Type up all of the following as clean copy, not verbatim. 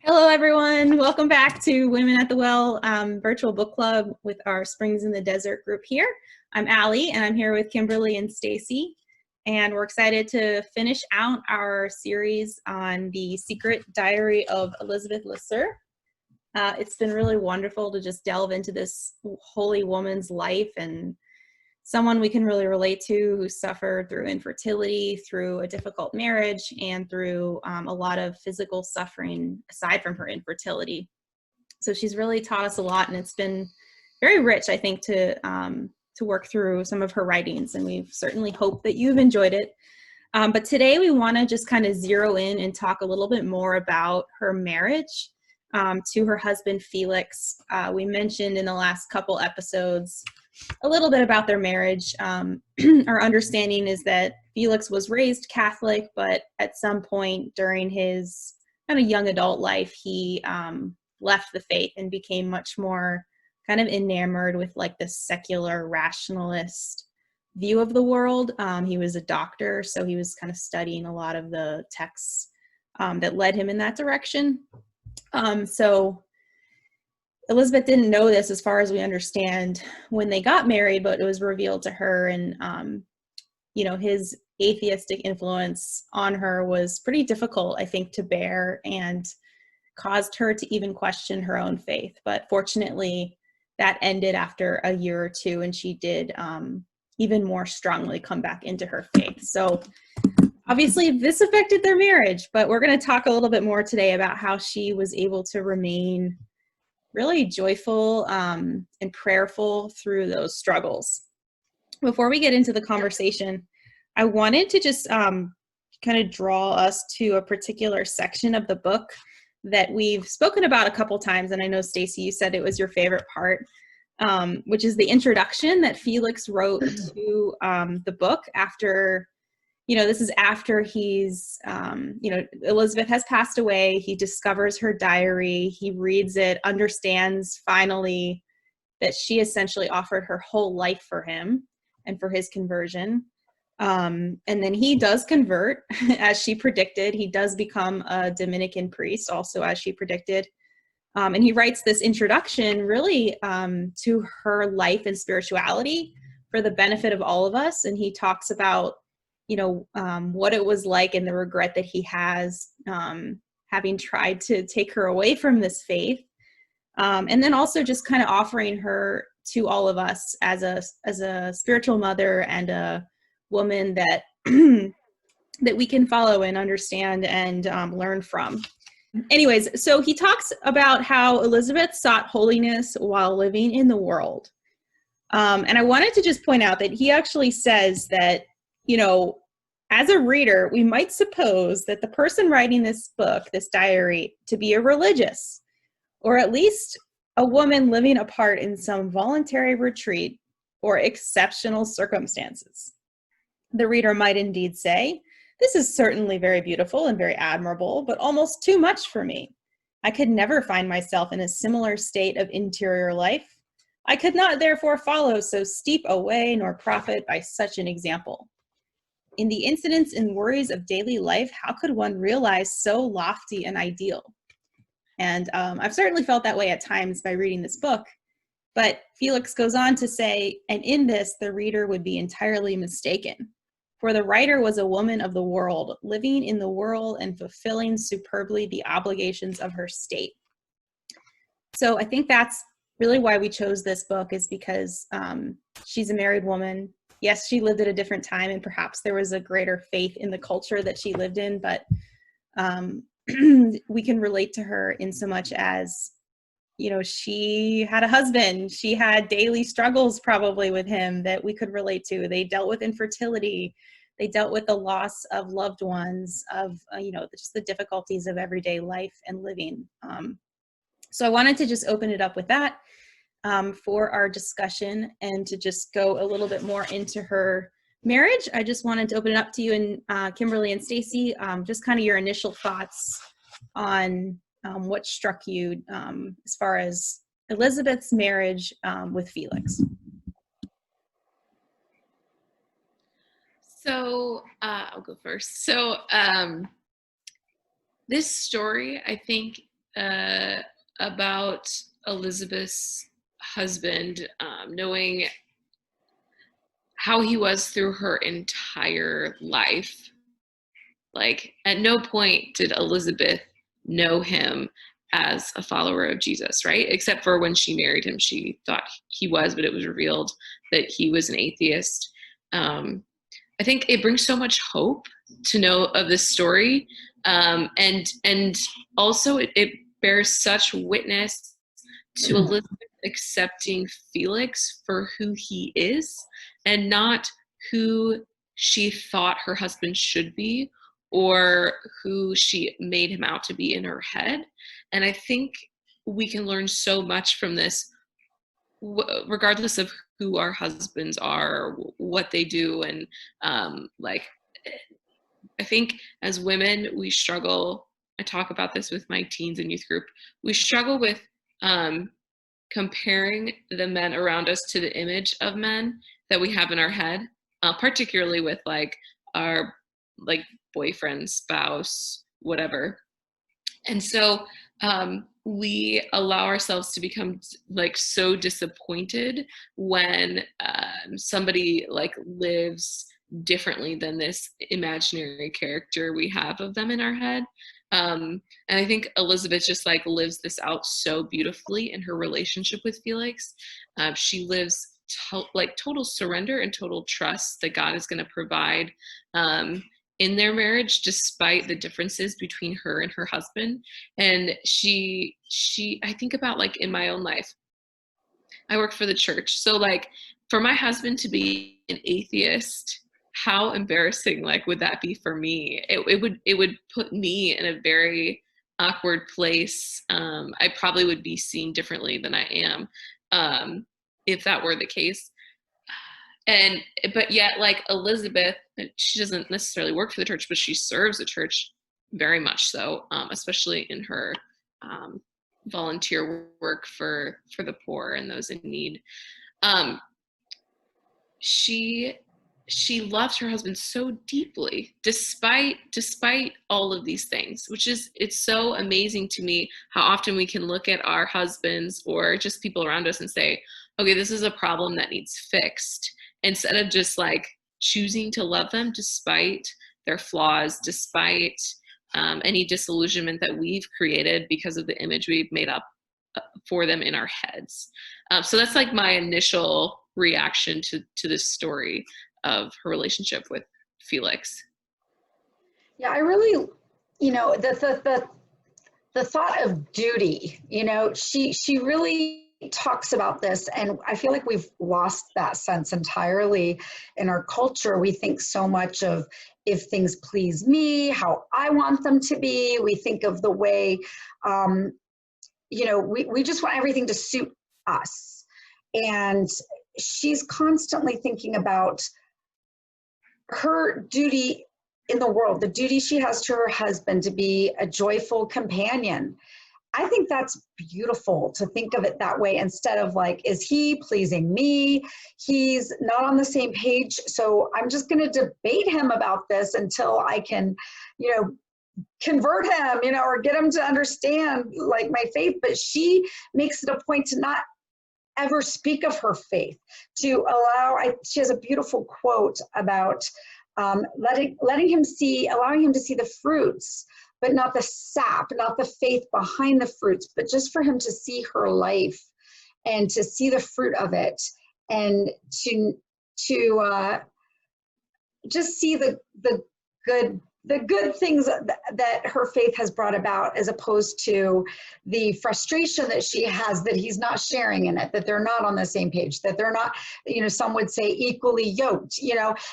Hello, everyone. Welcome back to Women at the Well virtual book club with our Springs in the Desert group here. I'm Allie, and I'm here with Kimberly and Stacey, and we're excited to finish out our series on the secret diary of Elisabeth Leseur. It's been really wonderful to just delve into this holy woman's life and someone we can really relate to who suffered through infertility, through a difficult marriage, and through a lot of physical suffering aside from her infertility. So she's really taught us a lot, and it's been very rich, I think, to work through some of her writings, and we certainly hope that you've enjoyed it. But today we want to just kind of zero in and talk a little bit more about her marriage to her husband, Felix. We mentioned in the last couple episodes a little bit about their marriage. Our understanding is that Felix was raised Catholic, but at some point during his kind of young adult life, he left the faith and became much more kind of enamored with like the secular rationalist view of the world. He was a doctor, so he was kind of studying a lot of the texts that led him in that direction. So Elisabeth didn't know this, as far as we understand, when they got married, but it was revealed to her, and his atheistic influence on her was pretty difficult, I think, to bear, and caused her to even question her own faith. But fortunately, that ended after a year or two, and she did even more strongly come back into her faith. So obviously this affected their marriage, but we're going to talk a little bit more today about how she was able to remain really joyful and prayerful through those struggles. Before we get into the conversation, I wanted to just kind of draw us to a particular section of the book that we've spoken about a couple times, and I know, Stacey, you said it was your favorite part, which is the introduction that Felix wrote to the book after, this is after he's, Elisabeth has passed away. He discovers her diary. He reads it, understands finally that she essentially offered her whole life for him and for his conversion. And then he does convert, as she predicted. He does become a Dominican priest, also as she predicted. And he writes this introduction really to her life and spirituality for the benefit of all of us. And he talks about what it was like and the regret that he has having tried to take her away from this faith. And then also just kind of offering her to all of us as a spiritual mother and a woman that that we can follow and understand and learn from. Anyways, so he talks about how Elisabeth sought holiness while living in the world. And I wanted to just point out that he actually says that, as a reader, we might suppose that the person writing this book, this diary, to be a religious, or at least a woman living apart in some voluntary retreat or exceptional circumstances. The reader might indeed say, "This is certainly very beautiful and very admirable, but almost too much for me. I could never find myself in a similar state of interior life. I could not therefore follow so steep a way nor profit by such an example. In the incidents and worries of daily life, how could one realize so lofty an ideal?" And I've certainly felt that way at times by reading this book. But Felix goes on to say, and in this, the reader would be entirely mistaken. For the writer was a woman of the world, living in the world and fulfilling superbly the obligations of her state. So I think that's really why we chose this book, is because she's a married woman. Yes, she lived at a different time, and perhaps there was a greater faith in the culture that she lived in, but we can relate to her in so much as, she had a husband. She had daily struggles probably with him that we could relate to. They dealt with infertility. They dealt with the loss of loved ones, of, just the difficulties of everyday life and living. So I wanted to just open it up with that for our discussion, and to just go a little bit more into her marriage. I just wanted to open it up to you and Kimberly and Stacey, just kind of your initial thoughts on what struck you as far as Elisabeth's marriage with Felix. So I'll go first. So this story, I think, about Elisabeth's husband, knowing how he was through her entire life. Like, at no point did Elisabeth know him as a follower of Jesus, right? Except for when she married him, she thought he was, but it was revealed that he was an atheist. I think it brings so much hope to know of this story, and also it bears such witness to Elizabeth accepting Felix for who he is, and not who she thought her husband should be, or who she made him out to be in her head. And I think we can learn so much from this, regardless of who our husbands are, or what they do. And like, I think as women, we struggle. I talk about this with my teens and youth group. We struggle with comparing the men around us to the image of men that we have in our head, particularly with like our like boyfriend, spouse, whatever. And so we allow ourselves to become like so disappointed when somebody like lives differently than this imaginary character we have of them in our head. And I think Elisabeth just like lives this out so beautifully in her relationship with Felix. She lives like total surrender and total trust that God is going to provide in their marriage, despite the differences between her and her husband. And I think about like in my own life, I work for the church. So like for my husband to be an atheist, how embarrassing like would that be for me? It would put me in a very awkward place. I probably would be seen differently than I am if that were the case. But yet like Elisabeth, she doesn't necessarily work for the church, but she serves the church very much so, especially in her volunteer work for the poor and those in need. She loved her husband so deeply, despite all of these things, it's so amazing to me how often we can look at our husbands or just people around us and say, okay, this is a problem that needs fixed, instead of just like choosing to love them despite their flaws, despite any disillusionment that we've created because of the image we've made up for them in our heads. So that's like my initial reaction to this story of her relationship with Felix. Yeah, I really, the thought of duty, she really talks about this, and I feel like we've lost that sense entirely in our culture. We think so much of if things please me, how I want them to be. We think of the way, we just want everything to suit us. And she's constantly thinking about her duty in the world, the duty she has to her husband to be a joyful companion. I think that's beautiful to think of it that way, instead of like, is he pleasing me? He's not on the same page, so I'm just going to debate him about this until I can, convert him, or get him to understand like my faith. But she makes it a point to not ever speak of her faith, to she has a beautiful quote about allowing him to see the fruits, but not the sap, not the faith behind the fruits, but just for him to see her life and to see the fruit of it, and to just see the good things that her faith has brought about, as opposed to the frustration that she has that he's not sharing in it, that they're not on the same page, that they're not, some would say equally yoked,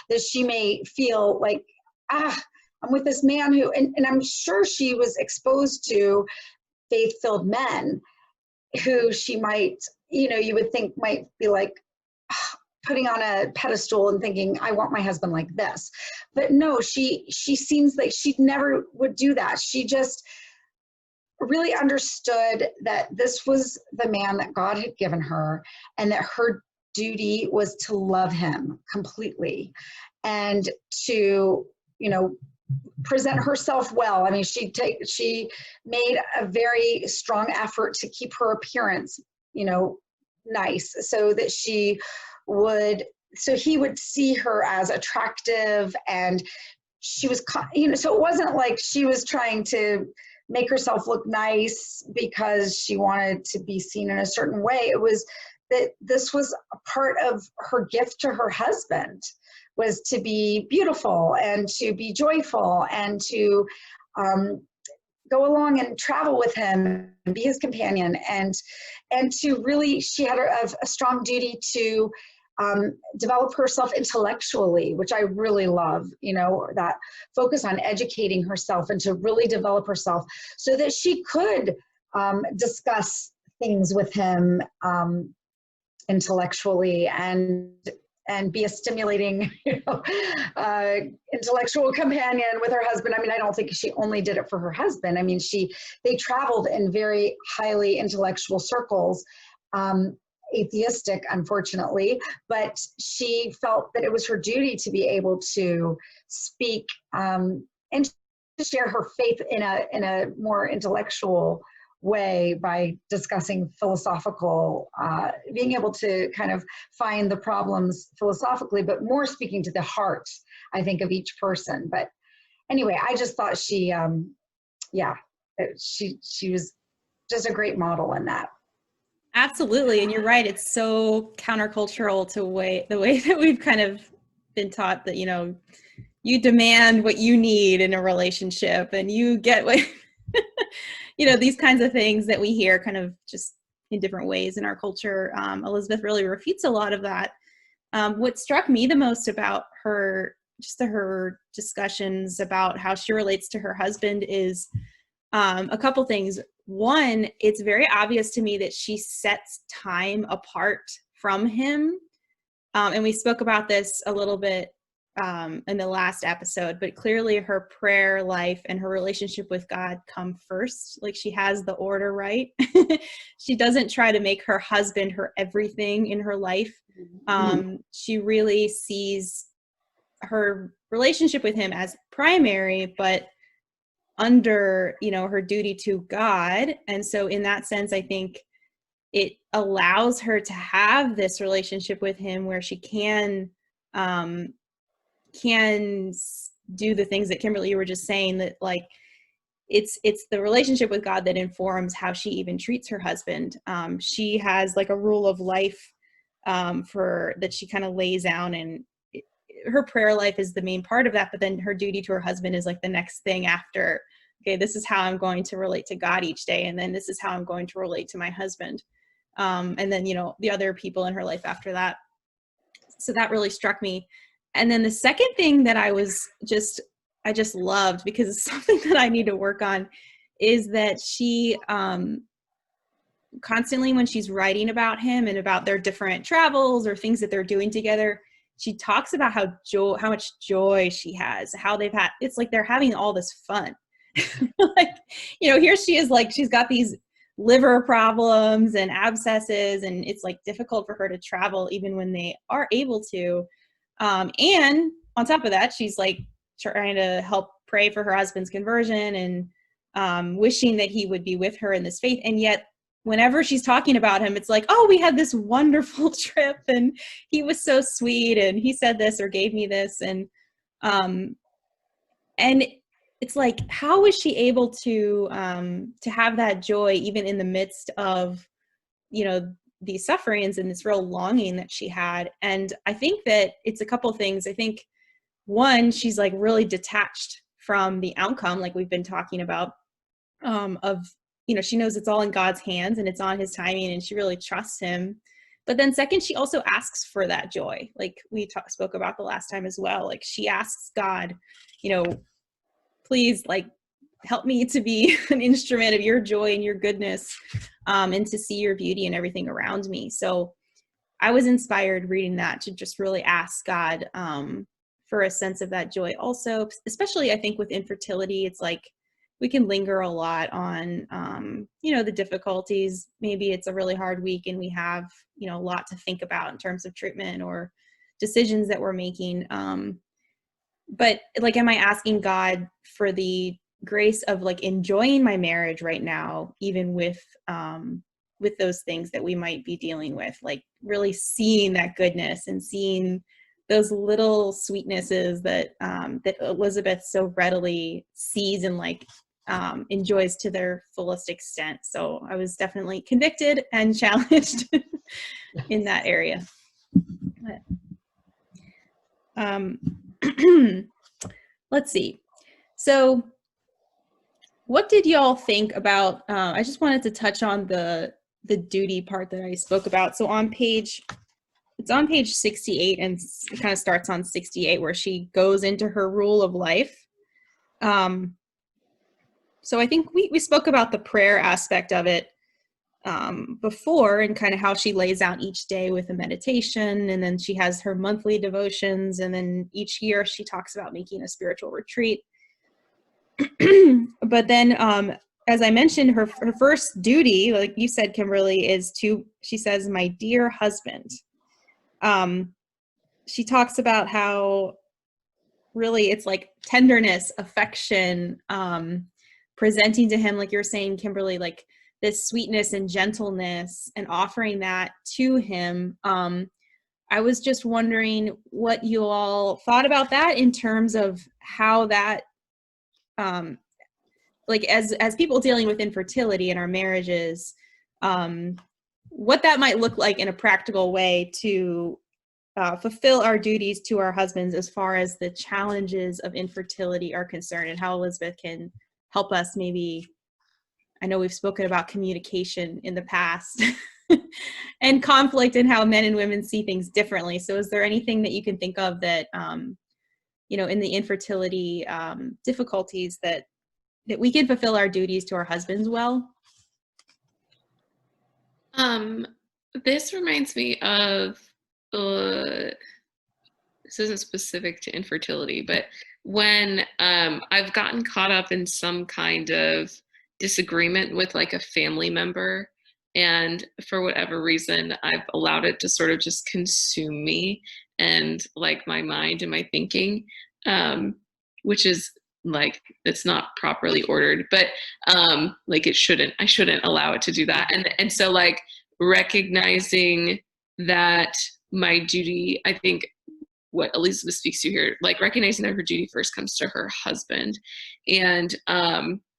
that she may feel like, I'm with this man who, and I'm sure she was exposed to faith-filled men who she might, you would think might be like putting on a pedestal and thinking, I want my husband like this. But no, she seems like she never would do that. She just really understood that this was the man that God had given her, and that her duty was to love him completely, and to, present herself well. I mean, she made a very strong effort to keep her appearance, you know, nice, so that he would see her as attractive, and she was, you know, so it wasn't like she was trying to make herself look nice because she wanted to be seen in a certain way. It was that this was a part of her gift to her husband, was to be beautiful and to be joyful and to go along and travel with him and be his companion, and to really, she had a strong duty to develop herself intellectually, which I really love, you know, that focus on educating herself and to really develop herself so that she could discuss things with him intellectually and be a stimulating, you know, intellectual companion with her husband. I mean, I don't think she only did it for her husband. I mean, they traveled in very highly intellectual circles, atheistic, unfortunately, but she felt that it was her duty to be able to speak and to share her faith in a more intellectual way by discussing philosophical, being able to kind of find the problems philosophically, but more speaking to the heart, I think, of each person. But anyway, I just thought she was just a great model in that. Absolutely. And you're right. It's so countercultural to the way that we've kind of been taught that, you know, you demand what you need in a relationship and you get what, you know, these kinds of things that we hear kind of just in different ways in our culture. Elisabeth really refutes a lot of that. What struck me the most about her discussions about how she relates to her husband is a couple things. One, it's very obvious to me that she sets time apart from him. And we spoke about this a little bit in the last episode, but clearly her prayer life and her relationship with God come first. Like, she has the order right. She doesn't try to make her husband her everything in her life. She really sees her relationship with him as primary, but under, you know, her duty to God. And so in that sense, I think it allows her to have this relationship with him where she can do the things that Kimberly, you were just saying, that like it's the relationship with God that informs how she even treats her husband. She has like a rule of life that she kind of lays down, and her prayer life is the main part of that, but then her duty to her husband is like the next thing after. Okay, this is how I'm going to relate to God each day, and then this is how I'm going to relate to my husband, and then, you know, the other people in her life after that. So that really struck me. And then the second thing that I just loved, because it's something that I need to work on, is that she constantly, when she's writing about him and about their different travels or things that they're doing together, she talks about how much joy she has, how it's like they're having all this fun. Like, you know, here she is, like, she's got these liver problems and abscesses, and it's like difficult for her to travel even when they are able to. And on top of that, she's like trying to help pray for her husband's conversion and wishing that he would be with her in this faith. And yet, whenever she's talking about him, it's like, oh, we had this wonderful trip and he was so sweet and he said this or gave me this. And it's like, how was she able to have that joy even in the midst of, you know, these sufferings and this real longing that she had? And I think that it's a couple things. I think, one, she's like really detached from the outcome, like we've been talking about, of, you know, she knows it's all in God's hands and it's on his timing, and she really trusts him. But then second, she also asks for that joy. Like we spoke about the last time as well. Like, she asks God, you know, please, like, help me to be an instrument of your joy and your goodness, and to see your beauty in everything around me. So I was inspired reading that to just really ask God for a sense of that joy also, especially I think with infertility. It's like we can linger a lot on, you know, the difficulties. Maybe it's a really hard week and we have, you know, a lot to think about in terms of treatment or decisions that we're making. but like, am I asking God for the grace of like enjoying my marriage right now, even with those things that we might be dealing with, like really seeing that goodness and seeing those little sweetnesses that that Elisabeth so readily sees and like enjoys to their fullest extent. So I was definitely convicted and challenged in that area. Let's see. So what did y'all think about, I just wanted to touch on the duty part that I spoke about. So it's on page 68, and it kind of starts on 68 where she goes into her rule of life. So I think we spoke about the prayer aspect of it before, and kind of how she lays out each day with a meditation, and then she has her monthly devotions, and then each year she talks about making a spiritual retreat. But then, as I mentioned, her first duty, like you said, Kimberly, is she says, my dear husband. She talks about how really it's like tenderness, affection, presenting to him, like you're saying, Kimberly, like this sweetness and gentleness, and offering that to him. I was just wondering what you all thought about that in terms of how that, like as people dealing with infertility in our marriages, what that might look like in a practical way to fulfill our duties to our husbands as far as the challenges of infertility are concerned, and how Elisabeth can help us. Maybe, I know we've spoken about communication in the past and conflict, and how men and women see things differently. So is there anything that you can think of that, you know, in the infertility difficulties that we can fulfill our duties to our husbands well? This reminds me of, this isn't specific to infertility, but when I've gotten caught up in some kind of disagreement with like a family member, and for whatever reason, I've allowed it to sort of just consume me and like my mind and my thinking, which is like, it's not properly ordered, but like I shouldn't allow it to do that. And so like recognizing that my duty, I think what Elisabeth speaks to here, like recognizing that her duty first comes to her husband, and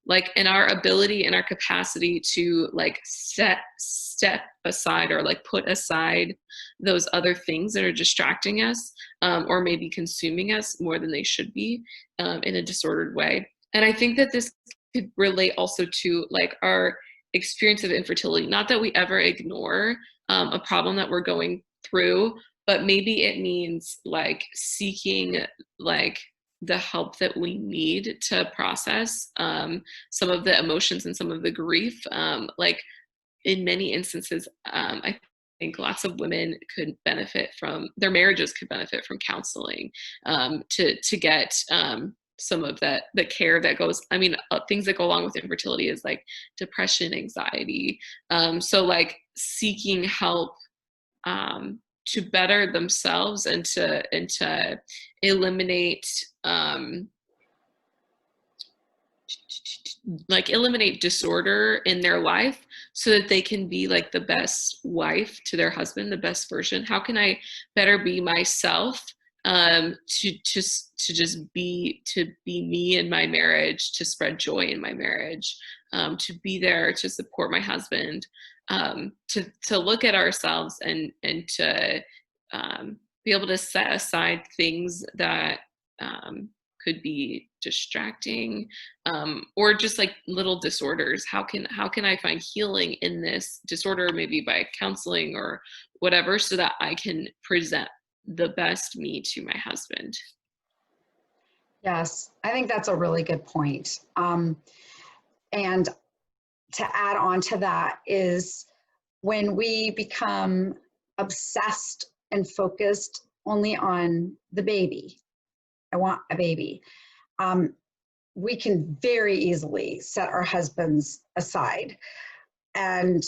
like in our ability and our capacity to like step aside, or like put aside those other things that are distracting us, or maybe consuming us more than they should be, in a disordered way. And I think that this could relate also to like our experience of infertility. Not that we ever ignore a problem that we're going through, but maybe it means like seeking like the help that we need to process some of the emotions and some of the grief. Like in many instances, I think lots of women could benefit from, their marriages could benefit from counseling, to get some of that, the care that goes, I mean, things that go along with infertility is like depression, anxiety. So like seeking help to better themselves, and to eliminate like eliminate disorder in their life, so that they can be like the best wife to their husband, the best version. How can I better be myself, to just be me in my marriage, to spread joy in my marriage, to be there to support my husband, to look at ourselves and to be able to set aside things that could be distracting, or just like little disorders. How can I find healing in this disorder, maybe by counseling or whatever, so that I can present the best me to my husband? Yes, I think that's a really good point. And to add on to that is, when we become obsessed and focused only on the baby, I want a baby, we can very easily set our husbands aside, and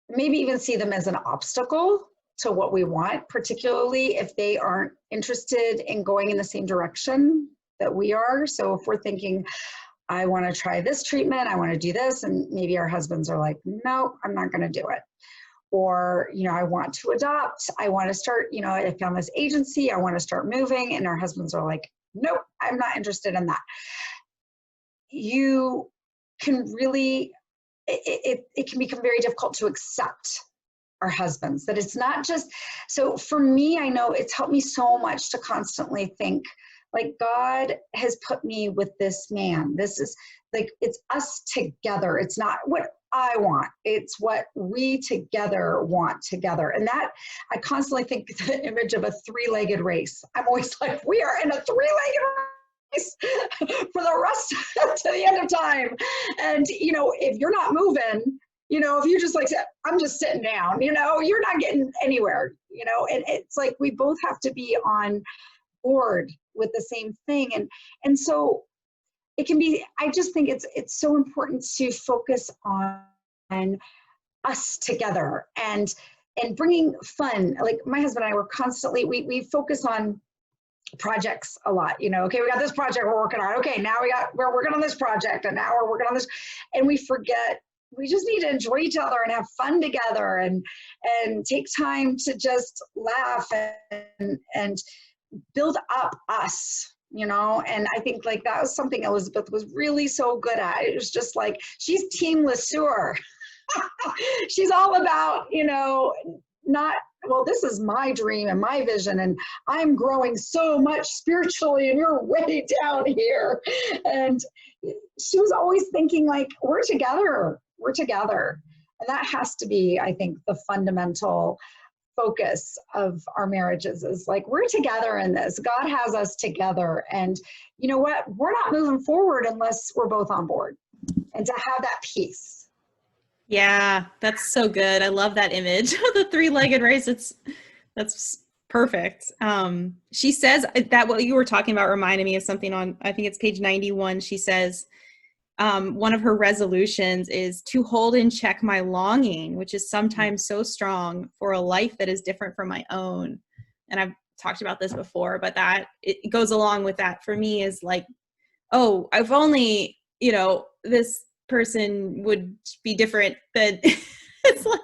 maybe even see them as an obstacle to what we want, particularly if they aren't interested in going in the same direction that we are. So if we're thinking, I want to try this treatment, I want to do this, and maybe our husbands are like, no, I'm not going to do it. Or, you know, I want to adopt, I want to start, you know, I found this agency, I want to start moving, and our husbands are like, nope, I'm not interested in that. You can really, it can become very difficult to accept our husbands, that it's not just, so for me, I know it's helped me so much to constantly think, like, God has put me with this man. This is like, it's us together. It's not what I want. It's what we together want together. And that, I constantly think the image of a three-legged race. I'm always like, we are in a three-legged race for the rest to the end of time. And, you know, if you're not moving, you know, if you just like, I'm just sitting down, you know, you're not getting anywhere, you know, and it's like, we both have to be on board with the same thing. And so it can be, I just think it's so important to focus on us together and bringing fun. Like my husband and I were constantly, we focus on projects a lot, you know, okay, we got this project we're working on. Okay, now we're working on this project, and now we're working on this, and we forget, we just need to enjoy each other and have fun together and take time to just laugh and build up us, you know. And I think like that was something Elisabeth was really so good at. It was just like, she's Team Leseur. She's all about, you know, not, well, this is my dream and my vision, and I'm growing so much spiritually and you're way down here. And she was always thinking like, we're together. And that has to be, I think, the fundamental focus of our marriages, is like, we're together in this. God has us together. And you know what? We're not moving forward unless we're both on board, and to have that peace. Yeah, that's so good. I love that image of the three-legged race. That's perfect. She says that what you were talking about reminded me of something on, I think it's page 91. She says, one of her resolutions is to hold in check my longing, which is sometimes so strong, for a life that is different from my own. And I've talked about this before, but that it goes along with that for me, is like, oh, if only, you know, this person would be different. But it's like,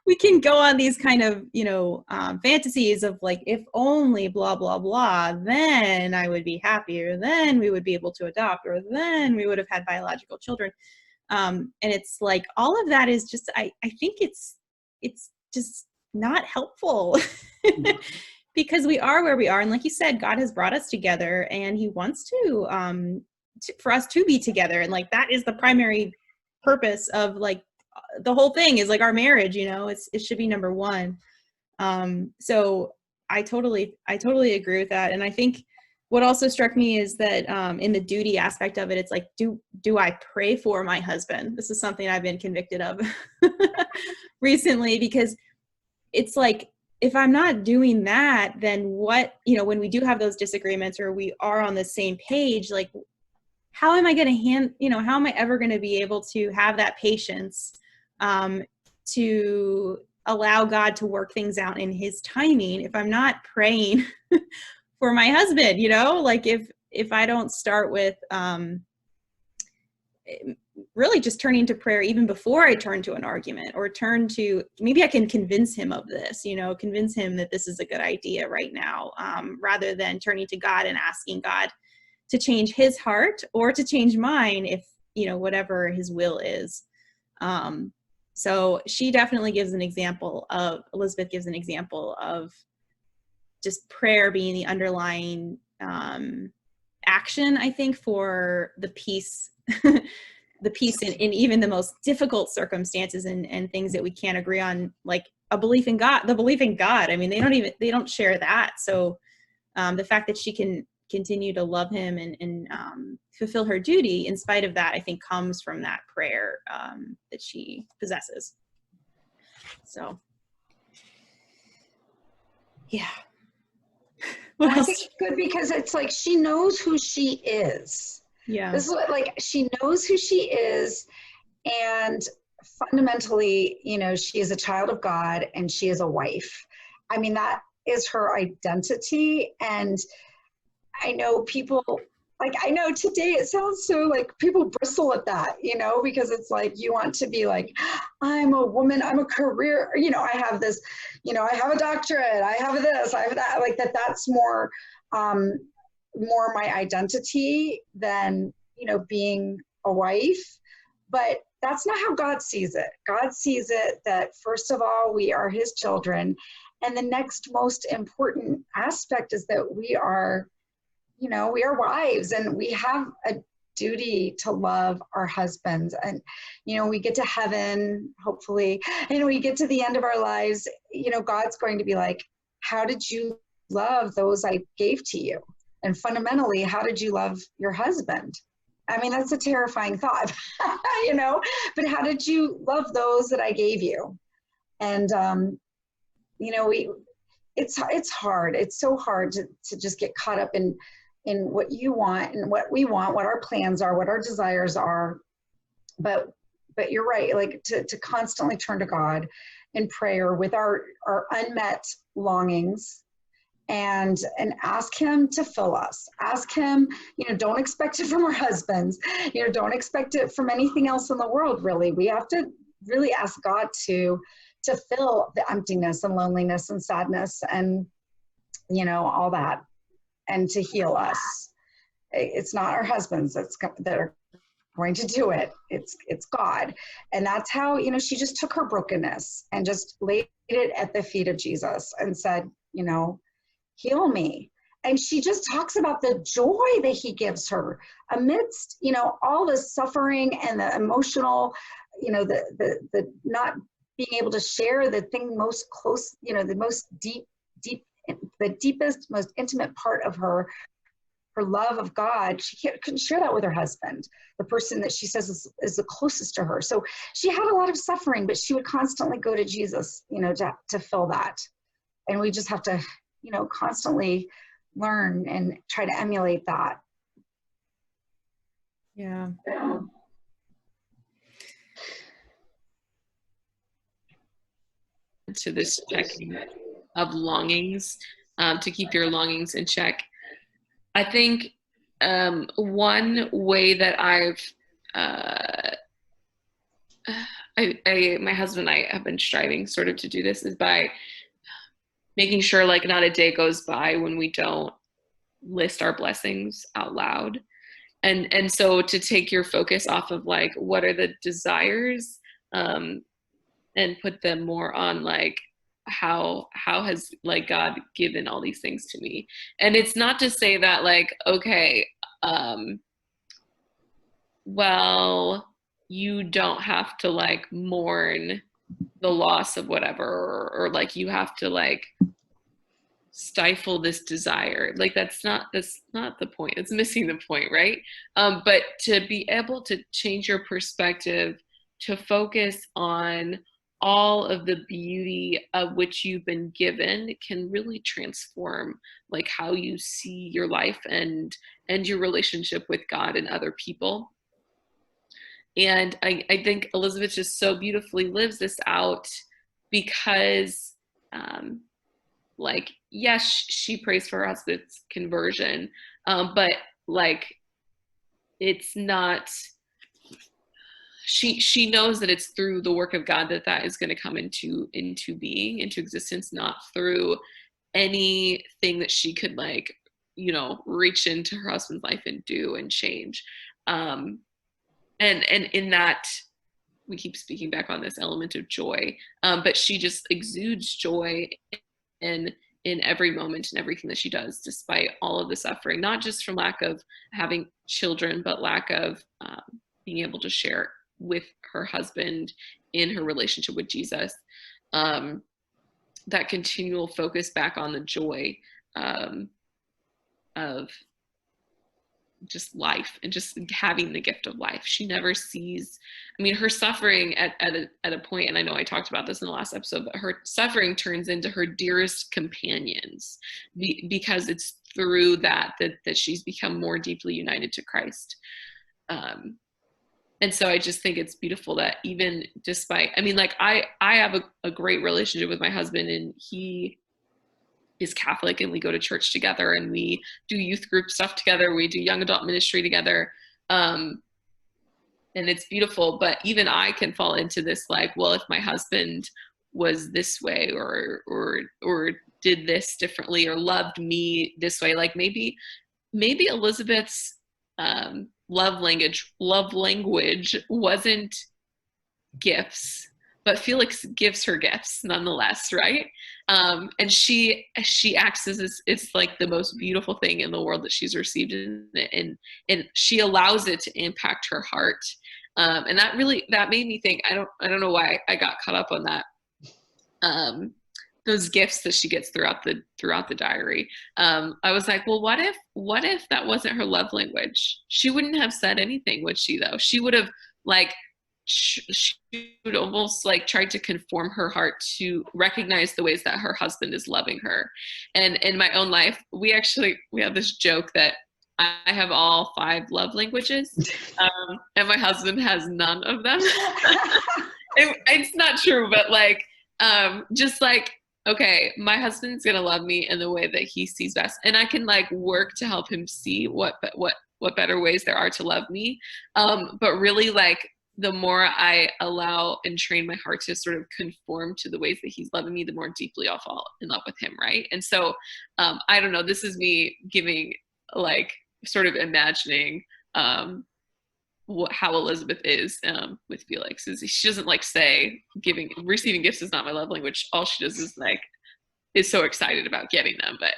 we can go on these kind of, you know, fantasies of like, if only blah, blah, blah, then I would be happier, then we would be able to adopt, or then we would have had biological children. And it's like, all of that is just, I think it's just not helpful. Because we are where we are. And like you said, God has brought us together, and he wants to for us to be together. And like, that is the primary purpose of like, the whole thing is like our marriage, you know, it should be number one. So I totally agree with that. And I think what also struck me is that in the duty aspect of it, it's like, do I pray for my husband? This is something I've been convicted of recently, because it's like, if I'm not doing that, then what, you know, when we do have those disagreements, or we are on the same page, like, how am I going to how am I ever going to be able to have that patience to allow God to work things out in his timing if I'm not praying for my husband? You know, like if I don't start with really just turning to prayer even before I turn to an argument, or turn to, maybe I can convince him of this, you know, convince him that this is a good idea right now, rather than turning to God and asking God to change his heart or to change mine, if, you know, whatever his will is. So she definitely gives an example of, Elisabeth gives an example of just prayer being the underlying action, I think, for the peace, the peace in even the most difficult circumstances and things that we can't agree on, like a belief in God, the belief in God. I mean, they don't share that. So the fact that she can continue to love him and fulfill her duty in spite of that, I think comes from that prayer that she possesses. So, yeah. Well, I think it's good because it's like, she knows who she is. Yeah. This is what, like, she knows who she is, and fundamentally, you know, she is a child of God, and she is a wife. I mean, that is her identity. And I know people, like, I know today it sounds so like people bristle at that, you know, because it's like you want to be like, I'm a woman, I'm a career, you know, I have this, you know, I have a doctorate, I have this, I have that, like that's more, more my identity than, you know, being a wife. But that's not how God sees it. God sees it that, first of all, we are his children. And the next most important aspect is that we are, you know, we are wives, and we have a duty to love our husbands. And, you know, we get to heaven, hopefully, and we get to the end of our lives, you know, God's going to be like, how did you love those I gave to you? And fundamentally, how did you love your husband? I mean, that's a terrifying thought, you know, but how did you love those that I gave you? And, you know, it's hard. It's so hard to just get caught up in what you want and what we want, what our plans are, what our desires are. But you're right, like to constantly turn to God in prayer with our unmet longings, and ask him to fill us. Ask him, you know, don't expect it from our husbands, you know, don't expect it from anything else in the world, really. We have to really ask God to fill the emptiness and loneliness and sadness and, you know, all that, and to heal us. It's not our husbands that are going to do it. It's God. And that's how, you know, she just took her brokenness and just laid it at the feet of Jesus and said, you know, heal me. And she just talks about the joy that he gives her amidst, you know, all the suffering and the emotional, you know, the not being able to share the thing most close, you know, the most deep, the deepest, most intimate part of her love of God. She couldn't share that with her husband, the person that she says is the closest to her. So she had a lot of suffering, but she would constantly go to Jesus, you know, to fill that. And we just have to, you know, constantly learn and try to emulate that. Yeah. To this checking of longings, to keep your longings in check. I think one way that my husband and I have been striving sort of to do this is by making sure like not a day goes by when we don't list our blessings out loud. And so to take your focus off of like, what are the desires, and put them more on like, how has like God given all these things to me? And it's not to say that like, okay, well, you don't have to like mourn the loss of whatever, or like you have to like stifle this desire. Like that's not the point. It's missing the point, right? But to be able to change your perspective, to focus on all of the beauty of which you've been given, can really transform like how you see your life and your relationship with God and other people. And I think Elisabeth just so beautifully lives this out, because like, yes, she prays for her husband's conversion, but like, it's not, she knows that it's through the work of God that is going to come into being, into existence, not through anything that she could like, you know, reach into her husband's life and do and change. And in that, we keep speaking back on this element of joy, but she just exudes joy in every moment and everything that she does, despite all of the suffering, not just from lack of having children, but lack of being able to share with her husband in her relationship with Jesus. That continual focus back on the joy of just life and just having the gift of life. She never sees, I mean, her suffering at a point, and I know I talked about this in the last episode, but her suffering turns into her dearest companions, because it's through that she's become more deeply united to Christ. And so I just think it's beautiful that even despite, I mean, like I have a great relationship with my husband, and he is Catholic, and we go to church together, and we do youth group stuff together. We do young adult ministry together. And it's beautiful, but even I can fall into this, like, well, if my husband was this way, or did this differently, or loved me this way, like maybe Elisabeth's love language wasn't gifts, but Felix gives her gifts nonetheless, right? And she acts as it's like the most beautiful thing in the world that she's received, and she allows it to impact her heart. And that made me think. I don't know why I got caught up on that. Those gifts that she gets throughout the diary. I was like, well, what if that wasn't her love language? She wouldn't have said anything, would she? Though she would have, like, she would almost like try to conform her heart to recognize the ways that her husband is loving her. And in my own life, we have this joke that I have all 5 love languages, and my husband has none of them. It's not true, but like, just like, okay, my husband's gonna love me in the way that he sees best, and I can like work to help him see what better ways there are to love me. But really, like, the more I allow and train my heart to sort of conform to the ways that he's loving me, the more deeply I'll fall in love with him, right? And so, I don't know, this is me giving, like, sort of imagining how Elisabeth is with Felix. Is she doesn't like say receiving gifts is not my love language. All she does is like is so excited about getting them. But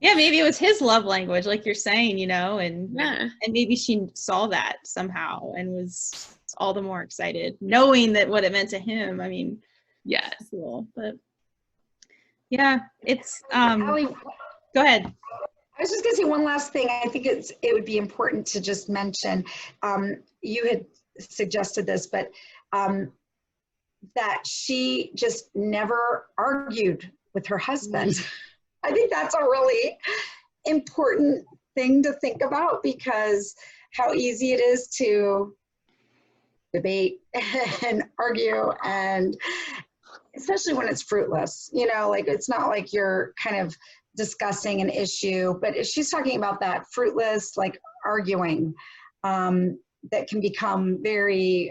yeah, maybe it was his love language, like you're saying, and maybe she saw that somehow and was all the more excited, knowing that what it meant to him. I mean, yeah, cool. But yeah, it's Allie, go ahead. I was just going to say one last thing. I think it would be important to just mention, you had suggested this, but that she just never argued with her husband. I think that's a really important thing to think about, because how easy it is to debate and argue, and especially when it's fruitless, like it's not like you're kind of discussing an issue, but if she's talking about that fruitless, like arguing, that can become very,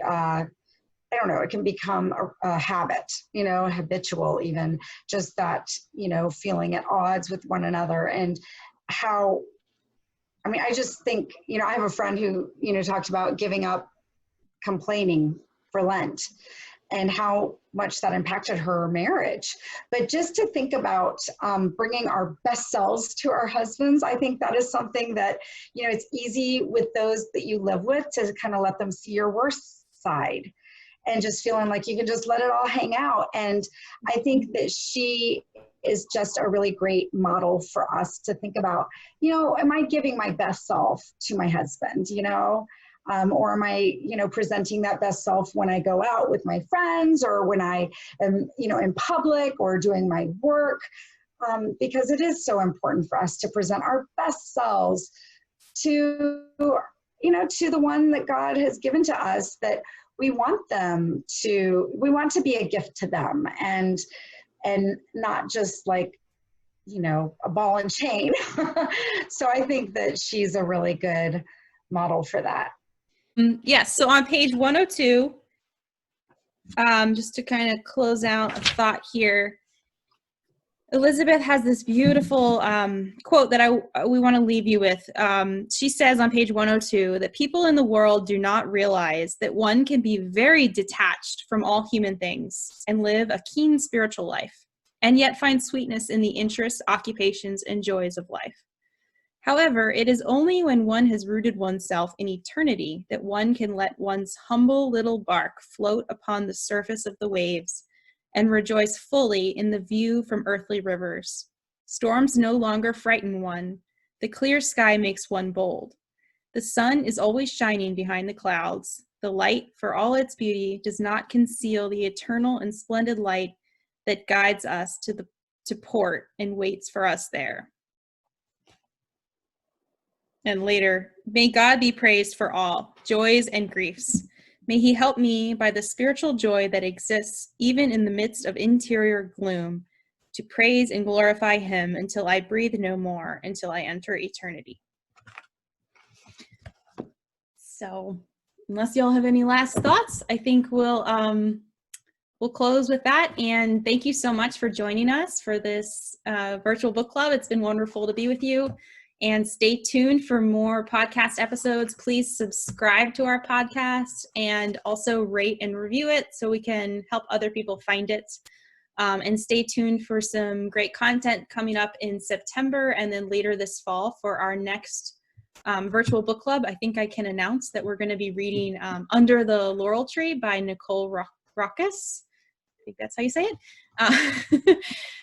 it can become a habit, habitual, even just that, feeling at odds with one another. And I just think, I have a friend who, talked about giving up complaining for Lent, and how much that impacted her marriage. But just to think about bringing our best selves to our husbands, I think that is something that, it's easy with those that you live with to kind of let them see your worst side, and just feeling like you can just let it all hang out. And I think that she is just a really great model for us to think about, am I giving my best self to my husband, or am I, presenting that best self when I go out with my friends, or when I am, in public, or doing my work, because it is so important for us to present our best selves to the one that God has given to us, that we want to be a gift to them, and not just like, a ball and chain. So I think that she's a really good model for that. Yes. So on page 102, just to kind of close out a thought here, Elisabeth has this beautiful quote that we want to leave you with. She says on page 102 that people in the world do not realize that one can be very detached from all human things and live a keen spiritual life, and yet find sweetness in the interests, occupations, and joys of life. However, it is only when one has rooted oneself in eternity that one can let one's humble little bark float upon the surface of the waves and rejoice fully in the view from earthly rivers. Storms no longer frighten one. The clear sky makes one bold. The sun is always shining behind the clouds. The light, for all its beauty, does not conceal the eternal and splendid light that guides us to port and waits for us there. And later, may God be praised for all joys and griefs. May he help me by the spiritual joy that exists even in the midst of interior gloom to praise and glorify him until I breathe no more, until I enter eternity. So unless y'all have any last thoughts, I think we'll close with that. And thank you so much for joining us for this virtual book club. It's been wonderful to be with you. And stay tuned for more podcast episodes. Please subscribe to our podcast and also rate and review it so we can help other people find it. And stay tuned for some great content coming up in September and then later this fall for our next virtual book club. I think I can announce that we're going to be reading Under the Laurel Tree by Nicole Raucus. I think that's how you say it.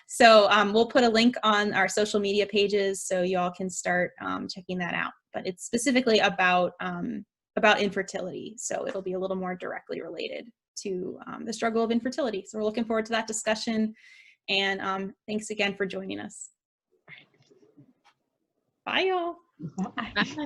So we'll put a link on our social media pages so y'all can start checking that out. But it's specifically about infertility, so it'll be a little more directly related to the struggle of infertility. So we're looking forward to that discussion. And thanks again for joining us. Bye, y'all. Bye. Bye.